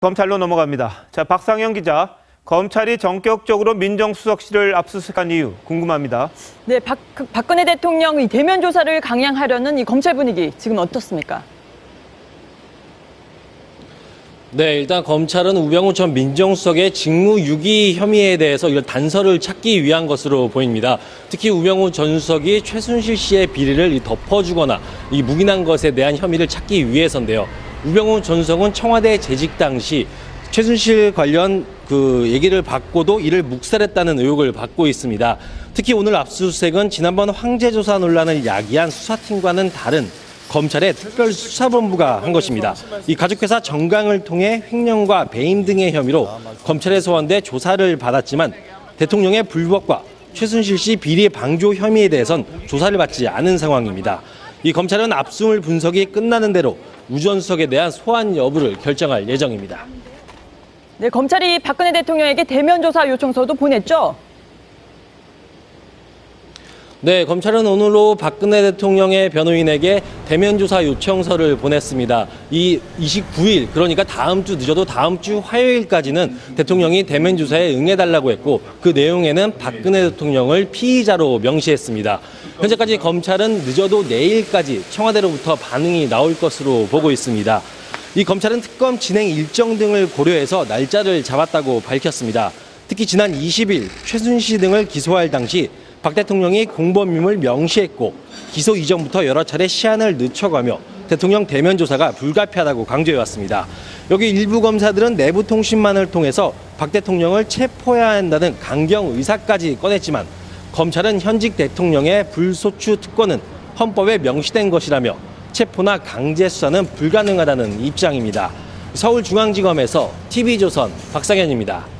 검찰로 넘어갑니다. 자, 박상영 기자, 검찰이 전격적으로 민정수석실을 압수수색한 이유 궁금합니다. 네, 박근혜 대통령 이 대면 조사를 강행하려는 이 검찰 분위기 지금 어떻습니까? 네, 일단 검찰은 우병우 전 민정수석의 직무유기 혐의에 대해서 이걸 단서를 찾기 위한 것으로 보입니다. 특히 우병우 전 수석이 최순실 씨의 비리를 덮어주거나 이 묵인한 것에 대한 혐의를 찾기 위해서인데요. 우병우 전 수석은 청와대 재직 당시 최순실 관련 얘기를 받고도 이를 묵살했다는 의혹을 받고 있습니다. 특히 오늘 압수수색은 지난번 황제조사 논란을 야기한 수사팀과는 다른 검찰의 특별수사본부가 한 것입니다. 이 가족회사 정강을 통해 횡령과 배임 등의 혐의로 검찰에 소환돼 조사를 받았지만 대통령의 불법과 최순실 씨 비리 방조 혐의에 대해선 조사를 받지 않은 상황입니다. 이 검찰은 압수물 분석이 끝나는 대로 우 전 수석에 대한 소환 여부를 결정할 예정입니다. 네, 검찰이 박근혜 대통령에게 대면 조사 요청서도 보냈죠? 네, 검찰은 오늘로 박근혜 대통령의 변호인에게 대면 조사 요청서를 보냈습니다. 이 29일, 그러니까 다음 주 늦어도 다음 주 화요일까지는 대통령이 대면 조사에 응해달라고 했고 그 내용에는 박근혜 대통령을 피의자로 명시했습니다. 현재까지 검찰은 늦어도 내일까지 청와대로부터 반응이 나올 것으로 보고 있습니다. 이 검찰은 특검 진행 일정 등을 고려해서 날짜를 잡았다고 밝혔습니다. 특히 지난 20일 최순실 등을 기소할 당시 박 대통령이 공범임을 명시했고 기소 이전부터 여러 차례 시한을 늦춰가며 대통령 대면 조사가 불가피하다고 강조해왔습니다. 여기 일부 검사들은 내부 통신만을 통해서 박 대통령을 체포해야 한다는 강경 의사까지 꺼냈지만 검찰은 현직 대통령의 불소추 특권은 헌법에 명시된 것이라며 체포나 강제 수사는 불가능하다는 입장입니다. 서울중앙지검에서 TV조선 박상현입니다.